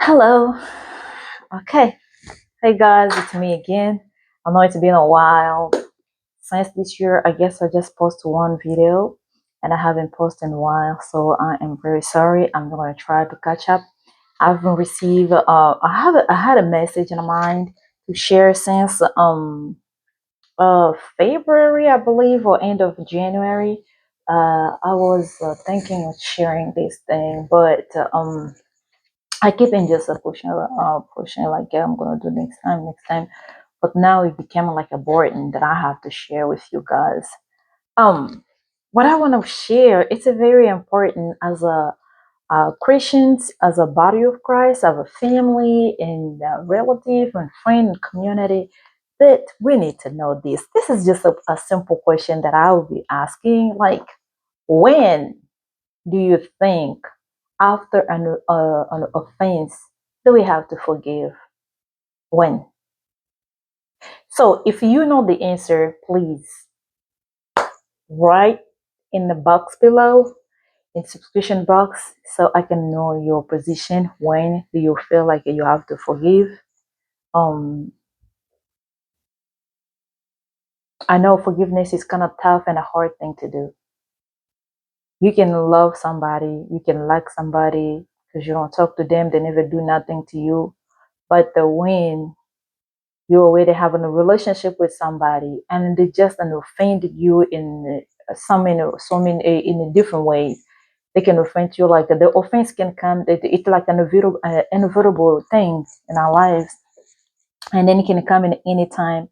Hello. Okay. Hey guys, it's me again. I know it's been a while since this year. I guess I just posted one video and I haven't posted in a while, so I am very sorry. I'm gonna try to catch up. I've been received I had a message in mind to share since February, I believe, or end of January. I was thinking of sharing this thing, but I keep in just pushing like, yeah, I'm gonna do next time. But now it became like a burden that I have to share with you guys. Um, what I want to share, it's a very important as a Christians, as a body of Christ, as a family and relative and friend and community, that we need to know this. This is just a simple question that I will be asking, like, when do you think after an offense do we have to forgive? When? So if you know the answer, please write in the box below, in subscription box, so I can know your position. When do you feel like you have to forgive? Um, I know forgiveness is kind of tough and a hard thing to do. You can love somebody, you can like somebody because you don't talk to them, they never do nothing to you. But the when you already having a relationship with somebody and they just offended you in in a different ways, they can offend you. Like the offense can come, it's like an inevitable thing in our lives, and then it can come in any time.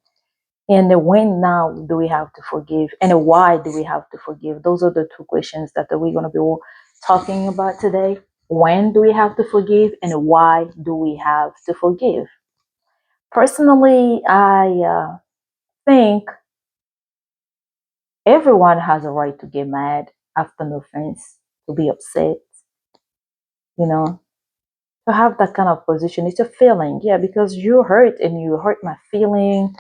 And when now do we have to forgive, and why do we have to forgive? Those are the two questions that we're going to be talking about today. When do we have to forgive, and why do we have to forgive? Personally, I think everyone has a right to get mad after an offense, to be upset, you know, to have that kind of position. It's a feeling, yeah, because you hurt and you hurt my feeling,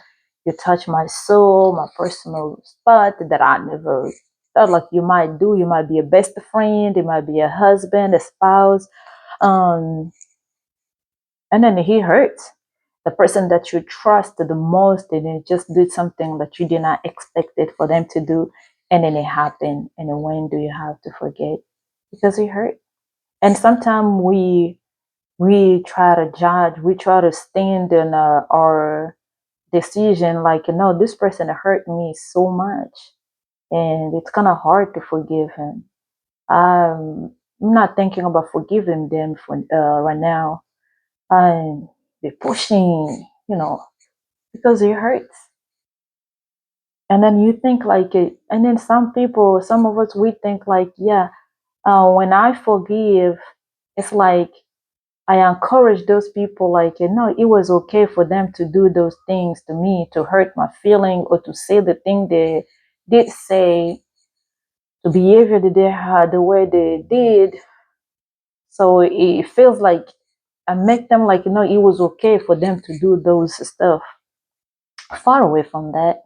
you touch my soul, my personal spot that I never thought like you might do. You might be a best friend, it might be a husband, a spouse, um, and then he hurts. The person that you trust the most, and they just did something that you did not expect it for them to do, and then it happened. And then when do you have to forget? Because it hurt. And sometimes we try to judge, we try to stand in our decision like, no, this person hurt me so much, and it's kind of hard to forgive him. I'm not thinking about forgiving them for right now. I'm be pushing, because it hurts. And then you think like it, and then some of us, we think like, yeah, when I forgive, it's like I encourage those people, like, it was okay for them to do those things to me, to hurt my feeling, or to say the thing they did say, the behavior that they had, the way they did. So it feels like I make them like, it was okay for them to do those stuff. Far away from that.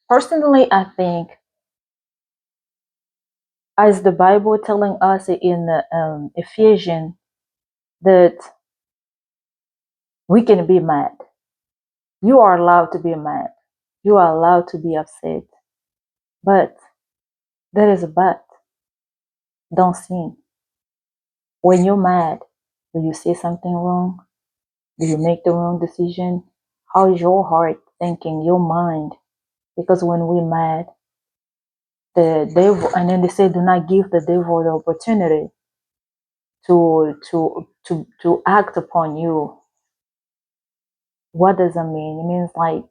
Personally, I think, as the Bible telling us in Ephesians, that we can be mad. You are allowed to be mad. You are allowed to be upset. But there is a but. Don't sin. When you're mad, do you say something wrong? Do you make the wrong decision? How is your heart thinking, your mind? Because when we're mad, the devil, and then they say, do not give the devil the opportunity to act upon you. What does that mean? It means like,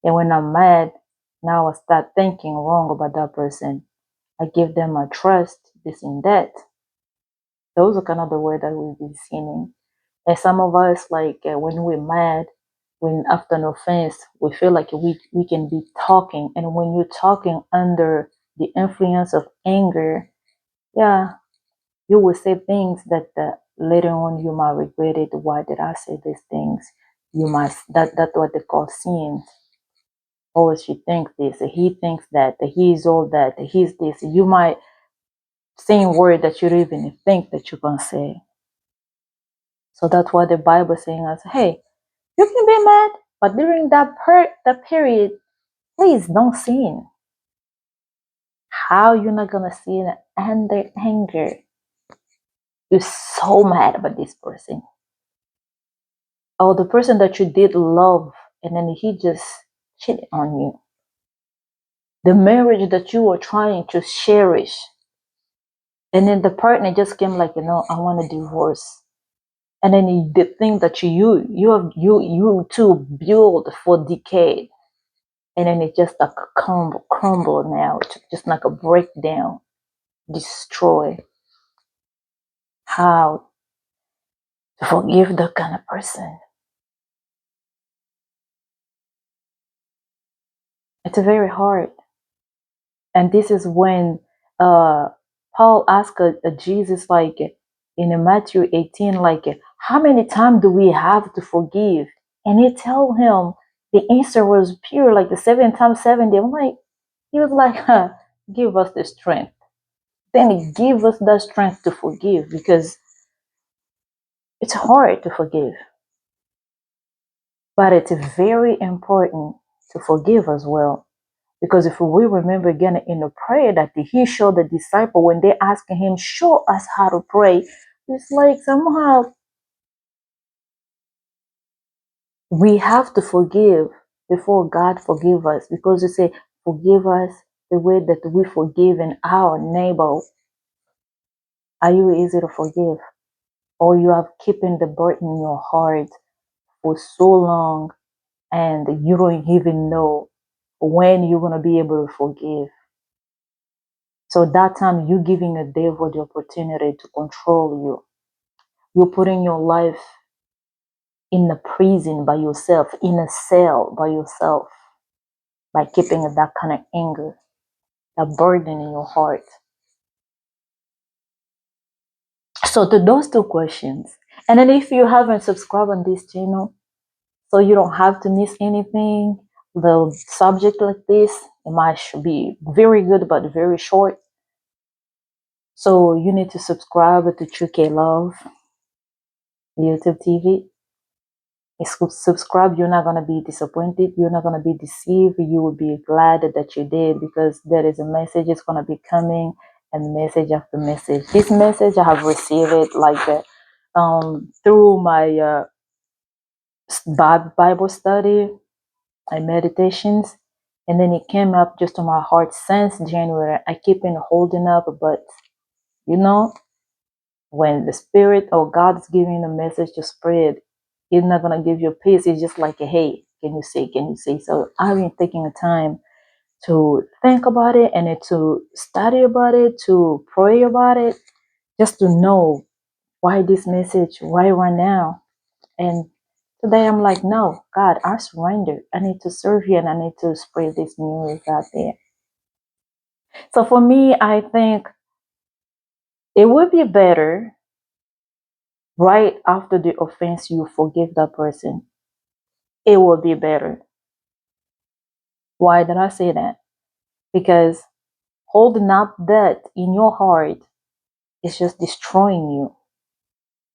and when I'm mad, now I start thinking wrong about that person. I give them a trust, this and that. Those are kind of the word that we've been sinning. And some of us, like when we're mad, when after an offense, we feel like we can be talking. And when you're talking under the influence of anger, yeah, you will say things that later on you might regret it. Why did I say these things? You might, that's what they call sin. Oh, she thinks this, he thinks that, he's all that, he's this. You might saying word that you don't even think that you're gonna say. So that's why the Bible is saying us, hey, you can be mad, but during that period, please don't sin. How you're not gonna sin under anger? You're so mad about this person. Or the person that you did love and then he just cheated on you. The marriage that you were trying to cherish. And then the partner just came like, I want a divorce. And then the thing that you two build for decade. And then it just like crumble now. It's just like a breakdown. Destroy. How to forgive that kind of person? It's very hard. And this is when Paul asked Jesus, like in Matthew 18, like, how many times do we have to forgive? And he told him the answer was pure, like the 7 times 70. I'm like, he was like, give us the strength. Then he gave us the strength to forgive because it's hard to forgive. But it's very important to forgive as well. Because if we remember again in the prayer that he showed the disciple when they asked him, show us how to pray, it's like somehow we have to forgive before God forgive us. Because you say, forgive us the way that we forgive in our neighbor. Are you easy to forgive? Or you have keeping the burden in your heart for so long and you don't even know when you're going to be able to forgive? So that time you're giving the devil the opportunity to control you. You're putting your life in a prison by yourself, in a cell by yourself, by keeping that kind of anger, that burden in your heart. So to those two questions, and then if you haven't subscribed on this channel, so you don't have to miss anything, the subject like this, it might be very good but very short. So you need to subscribe to True K Love YouTube TV. Subscribe, you're not going to be disappointed, you're not going to be deceived, you will be glad that you did, because there is a message is going to be coming, and message after message. This message I have received it like through my Bible study and meditations, and then it came up just to my heart since January. I keep on holding up, but you know, when the Spirit or God is giving a message to spread, He's not gonna give you peace. It's just like, hey, can you say? Can you say? So I've been taking the time to think about it and to study about it, to pray about it, just to know why this message right now. And today I'm like, no, God, I surrender. I need to serve you and I need to spread this news out there. So for me, I think it would be better right after the offense you forgive that person. It will be better. Why did I say that? Because holding up that in your heart is just destroying you.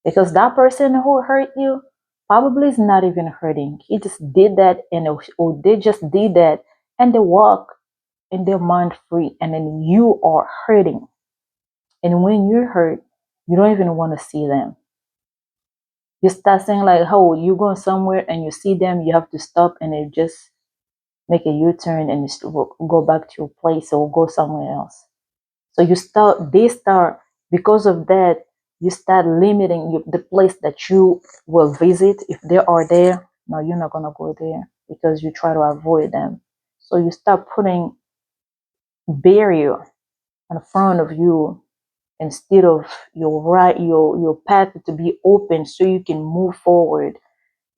Because that person who hurt you probably is not even hurting. He just did that, or they just did that, and they walk in their mind free, and then you are hurting. And when you're hurt, you don't even want to see them. You start saying like, oh, you're going somewhere and you see them, you have to stop and they just make a U-turn and go back to your place or go somewhere else. So they start, because of that, you start limiting the place that you will visit. If they are there, no, you're not going to go there because you try to avoid them. So you start putting barrier in front of you instead of your path to be open so you can move forward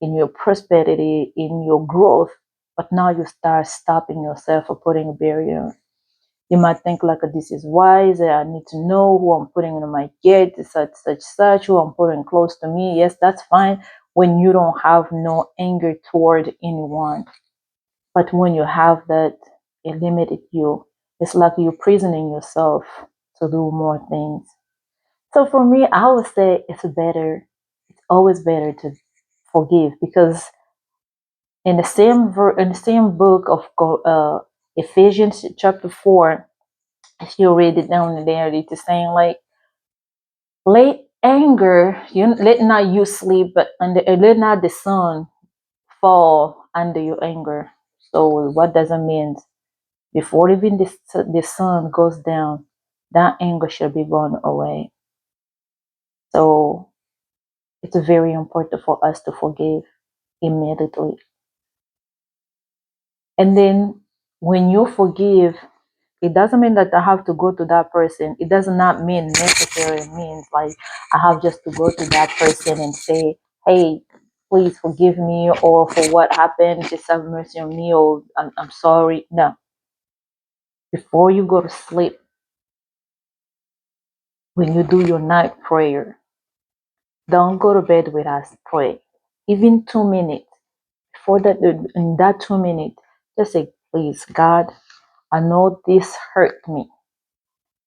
in your prosperity, in your growth. But now you start stopping yourself or putting a barrier. You might think like, this is wise, I need to know who I'm putting in my gate, such, who I'm putting close to me. Yes, that's fine when you don't have no anger toward anyone. But when you have that, it limited you. It's like you're prisoning yourself. to do more things. So for me, I would say it's always better to forgive, because in the same book of Ephesians chapter 4, if you read it down there, it's saying like, let anger, let not you sleep, but let not the sun fall under your anger. So what does it mean? Before even the sun goes down, that anger shall be gone away. So it's very important for us to forgive immediately. And then when you forgive, it doesn't mean that I have to go to that person. It does not mean necessarily means like I have just to go to that person and say, hey, please forgive me, or for what happened, just have mercy on me, or I'm sorry. No. Before you go to sleep, when you do your night prayer, don't go to bed without pray. Even 2 minutes. Before that, in that 2 minutes, just say, please, God, I know this hurt me.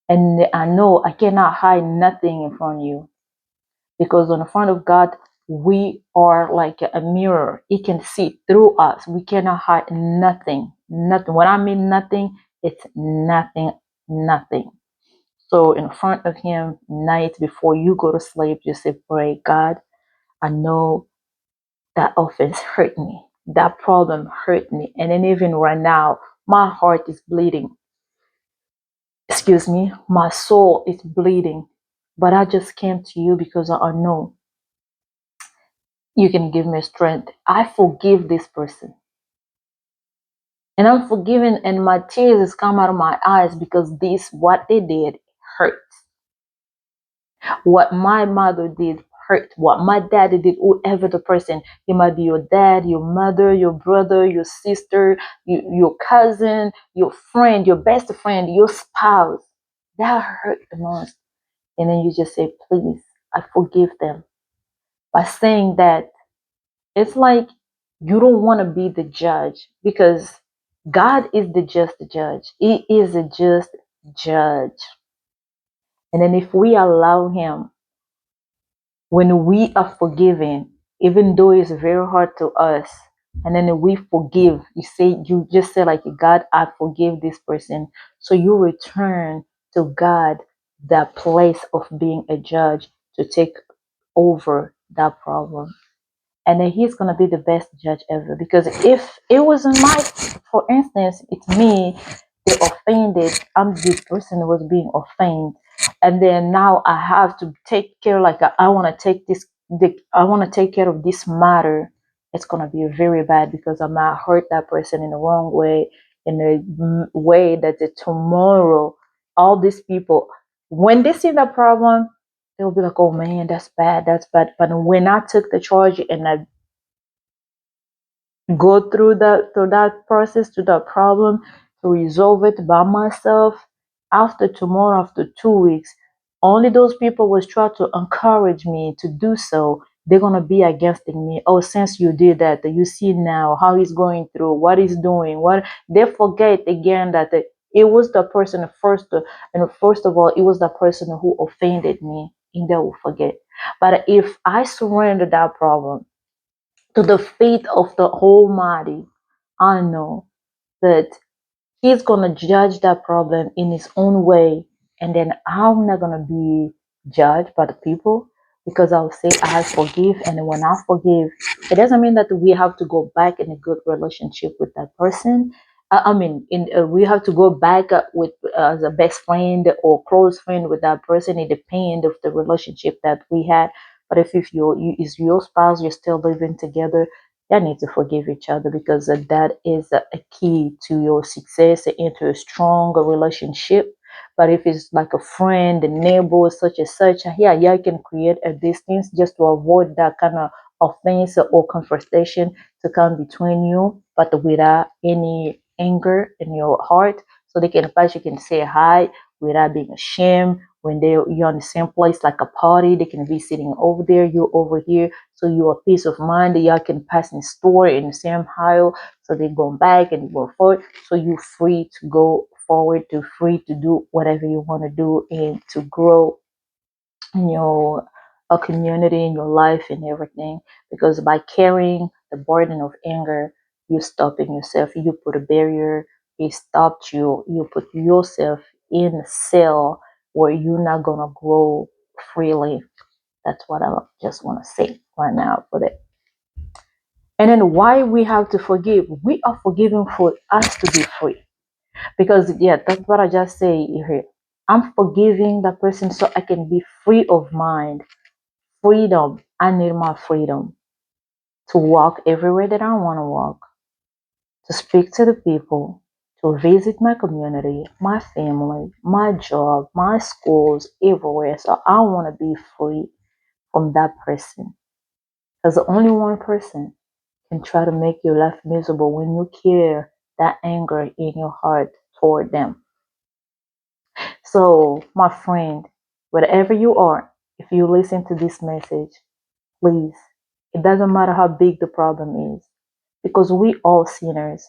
And I know I cannot hide nothing in front of you, because in front of God, we are like a mirror. He can see through us. We cannot hide nothing. Nothing. When I mean nothing, it's nothing, nothing. So in front of Him, night before you go to sleep, you say, pray, God, I know that offense hurt me. That problem hurt me. And then even right now, my heart is bleeding. Excuse me, my soul is bleeding. But I just came to you because I know you can give me strength. I forgive this person. And I'm forgiven, and my tears come out of my eyes, because this, what they did, hurt. What my mother did hurt. What my daddy did, whoever the person, it might be your dad, your mother, your brother, your sister, your cousin, your friend, your best friend, your spouse. That hurt the most. And then you just say, please, I forgive them. By saying that, it's like you don't want to be the judge, because God is the just judge. He is a just judge. And then if we allow Him, when we are forgiven, even though it's very hard to us, and then we forgive, you just say like, God, I forgive this person. So you return to God that place of being a judge, to take over that problem. And then He's going to be the best judge ever, because if it wasn't for instance, it's me, they offended, I'm this person who was being offended, and then now I have to take care, like I want to take I want to take care of this matter. It's going to be very bad, because I might hurt that person in the wrong way, in a way that tomorrow all these people, when they see the problem, they'll be like, oh man, that's bad, that's bad. But when I took the charge and I go through that process, to that problem, to resolve it by myself, after tomorrow, after 2 weeks, only those people will try to encourage me to do so. They're gonna be against me. Oh, since you did that, you see now how he's going through, what he's doing, what they forget again that it was the person first, and first of all, it was the person who offended me, and they will forget. But if I surrender that problem to the feet of the Almighty, I know that He's going to judge that problem in His own way. And then I'm not going to be judged by the people, because I'll say, I forgive. And when I forgive, it doesn't mean that we have to go back in a good relationship with that person. We have to go back with as a best friend or close friend with that person. It depends of the relationship that we had. But if is your spouse, you're still living together, you need to forgive each other, because that is a key to your success into a stronger relationship. But if it's like a friend, a neighbor, such and such, yeah, you can create a distance just to avoid that kind of offense or confrontation to come between you, but without any anger in your heart. So they can, first you can say hi without being ashamed. When you're in the same place, like a party, they can be sitting over there, you over here. So you are peace of mind that y'all can pass in the store in the same aisle. So they go back and go forward. So you're free to go forward to free to do whatever you want to do and to grow in your community, in your life, and everything. Because by carrying the burden of anger, you stopping yourself. You put a barrier. It stopped you. You put yourself in a cell where you're not gonna grow freely. That's what I just want to say right now for that. And then why we have to forgive? We are forgiving for us to be free. Because yeah, that's what I just say here. I'm forgiving that person so I can be free of mind. Freedom. I need my freedom to walk everywhere that I want to walk, to speak to the people, to visit my community, my family, my job, my schools, everywhere. So I want to be free from that person. Because only one person can try to make your life miserable when you carry that anger in your heart toward them. So, my friend, wherever you are, if you listen to this message, please, it doesn't matter how big the problem is, because we all sinners,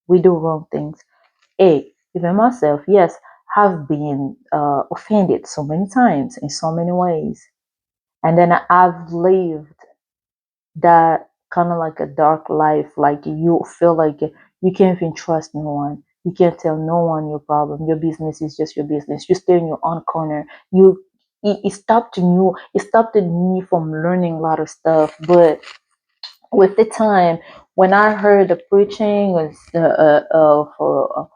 we do wrong things. Hey, even myself, yes, have been offended so many times in so many ways, and then I've lived that kind of like a dark life, like you feel like you can't even trust no one, you can't tell no one your problem, your business is just your business, you stay in your own corner. It stopped me from learning a lot of stuff. But with the time, when I heard the preaching was of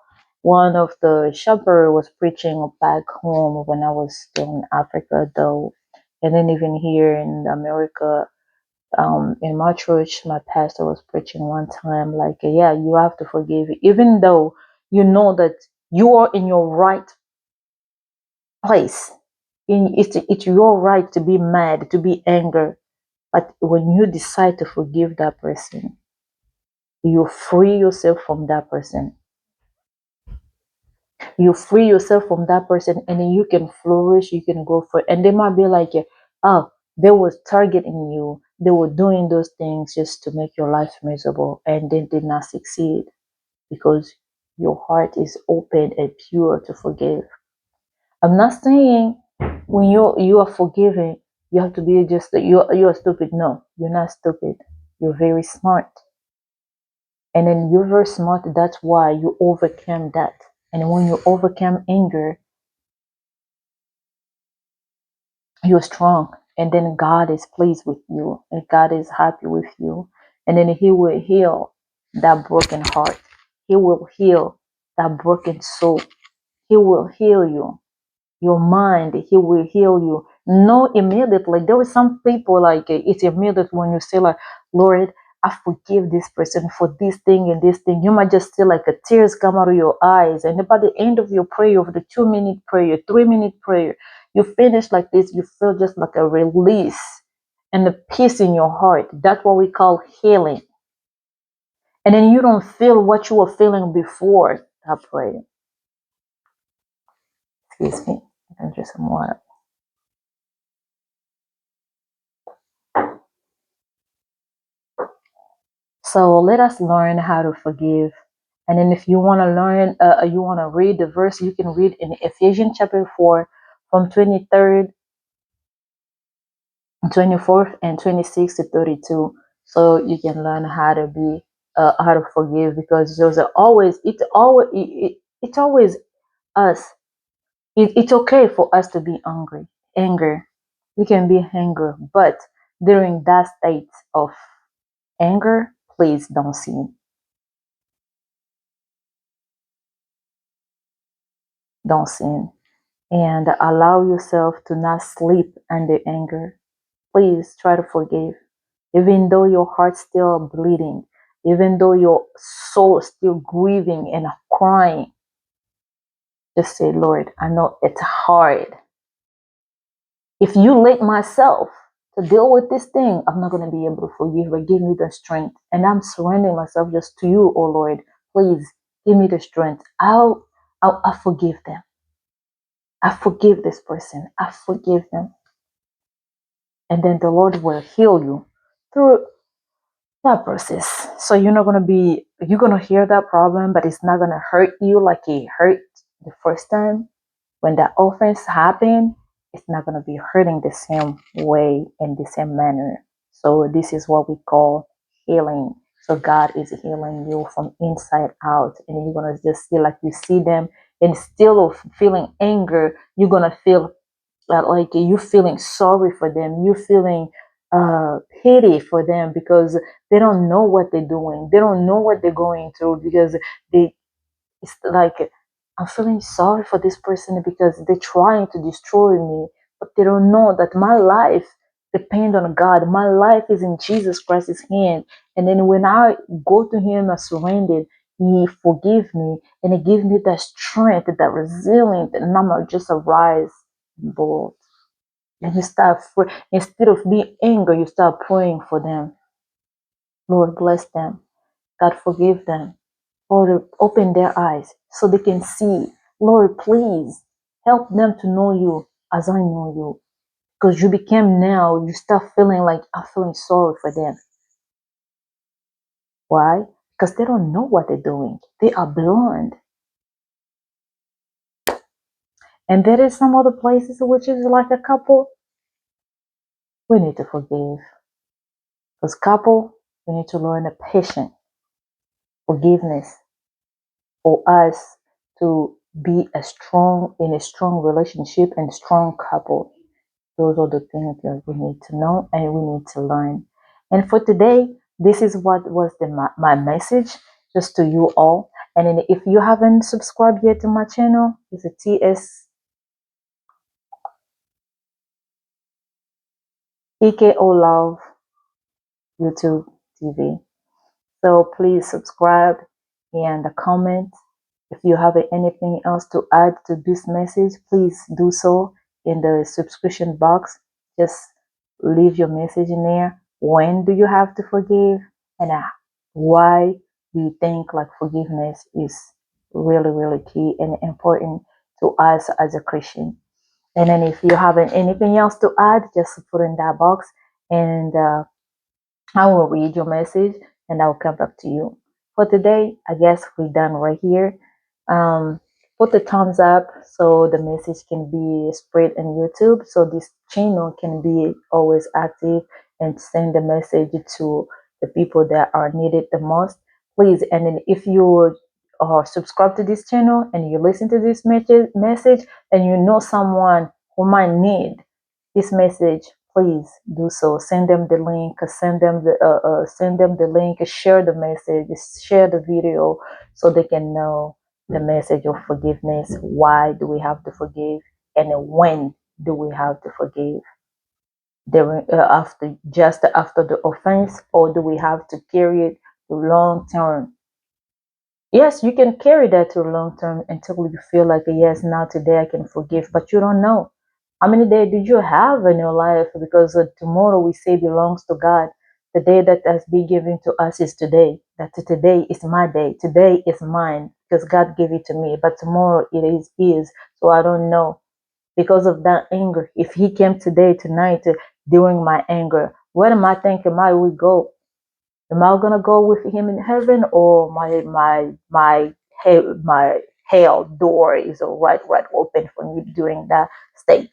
one of the shepherd was preaching back home when I was still in Africa though, and then even here in America, in my church, my pastor was preaching one time, like, yeah, you have to forgive, even though you know that you are in your right place. It's your right to be mad, to be angry. But when you decide to forgive that person, you free yourself from that person. You free yourself from that person, and then you can flourish, you can go for it. And they might be like, oh, they was targeting you, they were doing those things just to make your life miserable, and they did not succeed because your heart is open and pure to forgive. I'm not saying when you are forgiving, you have to be just that you're stupid. No, you're not stupid, you're very smart. And then you're very smart, that's why you overcame that. And when you overcome anger, you're strong, and then God is pleased with you, and God is happy with you, and then He will heal that broken heart, He will heal that broken soul, He will heal you, your mind, He will heal you. No, immediately. There were some people like it's immediate when you say like, Lord, I forgive this person for this thing and this thing. You might just see like a tears come out of your eyes, and by the end of your prayer, of the 2 minute prayer, 3 minute prayer, you finish like this. You feel just like a release and a peace in your heart. That's what we call healing. And then you don't feel what you were feeling before that prayer. Excuse me. I can drink some water. So let us learn how to forgive. And then if you want to learn, you want to read the verse, you can read in Ephesians chapter 4 from 23rd, 24th, and 26 to 32. So you can learn how to be, how to forgive, because those are always, it's always us. It's okay for us to be angry. Anger. We can be angry, but during that state of anger, please don't sin. Don't sin. And allow yourself to not sleep under anger. Please try to forgive. Even though your heart's still bleeding, even though your soul is still grieving and crying, just say, Lord, I know it's hard. If you let myself to deal with this thing, I'm not going to be able to forgive, but give me the strength. And I'm surrendering myself just to you, oh Lord. Please give me the strength. I'll forgive them. I forgive this person. I forgive them. And then the Lord will heal you through that process. So you're not going to be, you're going to hear that problem, but it's not going to hurt you like it hurt the first time, when that offense happened, it's not going to be hurting the same way in the same manner. So this is what we call healing. So God is healing you from inside out, and you're going to just feel like you see them, and instead of feeling anger, you're going to feel like you feeling sorry for them, you feeling pity for them, because they don't know what they're doing, they don't know what they're going through, because they it's like I'm feeling sorry for this person because they're trying to destroy me, but they don't know that my life depends on God. My life is in Jesus Christ's hand. And then when I go to Him and surrender, He forgive me, and He give me that strength, that resilience, and I'm not just arise bold. And you start instead of being angry, you start praying for them. Lord, bless them. God, forgive them. Lord, open their eyes so they can see. Lord, please help them to know you as I know you. Because you became now, you start feeling like I'm feeling sorry for them. Why? Because they don't know what they're doing. They are blind. And there is some other places which is like a couple. We need to forgive. Because couple, we need to learn a patient forgiveness for us to be in a strong relationship and strong couple. Those are the things that we need to know and we need to learn. And for today, this is what was my message just to you all. And then if you haven't subscribed yet to my channel, it's a TKO Love YouTube TV. So please subscribe and comment. If you have anything else to add to this message, please do so in the subscription box. Just leave your message in there. When do you have to forgive? And why do you think like forgiveness is really, really key and important to us as a Christian? And then if you have anything else to add, just put in that box, and I will read your message and I'll come back to you. For today, I guess we're done right here. Um, put the thumbs up so the message can be spread on YouTube, so this channel can be always active and send the message to the people that are needed the most. Please, and then if you are subscribed to this channel and you listen to this message and you know someone who might need this message, please do so. Send them the link, send them the link, share the message, share the video, so they can know the message of forgiveness. Why do we have to forgive, and when do we have to forgive? After, just after the offense, or do we have to carry it to long term? Yes, you can carry that to long term until you feel like, yes, now today I can forgive, but you don't know how many days did you have in your life, because tomorrow we say belongs to God. The day that has been given to us is today. That today is my day. Today is mine because God gave it to me. But tomorrow it is His. So I don't know. Because of that anger, if He came today, tonight, during my anger, where am I thinking I will go? Am I gonna go with Him in heaven, or my hell door is right open for me during that state?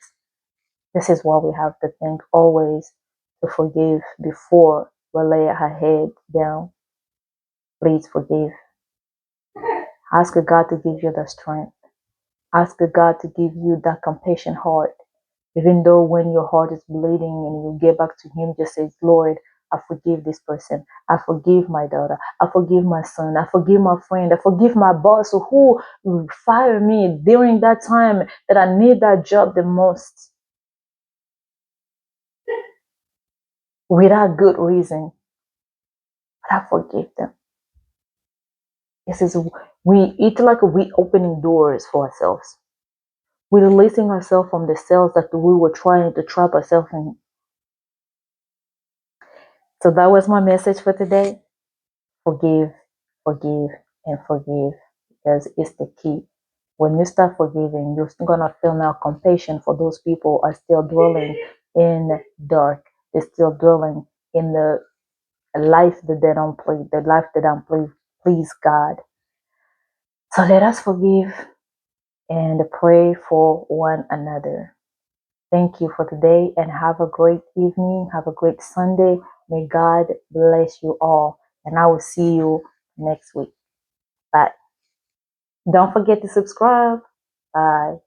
This is why we have to think always to forgive before we lay our head down. Please forgive. Ask God to give you the strength. Ask God to give you that compassion heart. Even though when your heart is bleeding and you get back to Him, just say, Lord, I forgive this person. I forgive my daughter. I forgive my son. I forgive my friend. I forgive my boss who fired me during that time that I need that job the most without good reason. But I forgive them. This is it's like we opening doors for ourselves. We're releasing ourselves from the cells that we were trying to trap ourselves in. So that was my message for today. Forgive, forgive, and forgive, because it's the key. When you start forgiving, you're gonna feel now compassion for those people who are still dwelling in dark. They're still dwelling in the life that they don't please, the life that don't please God. So let us forgive. and pray for one another. Thank you for today and have a great evening. Have a great Sunday. May God bless you all. And I will see you next week. Bye. Don't forget to subscribe. Bye.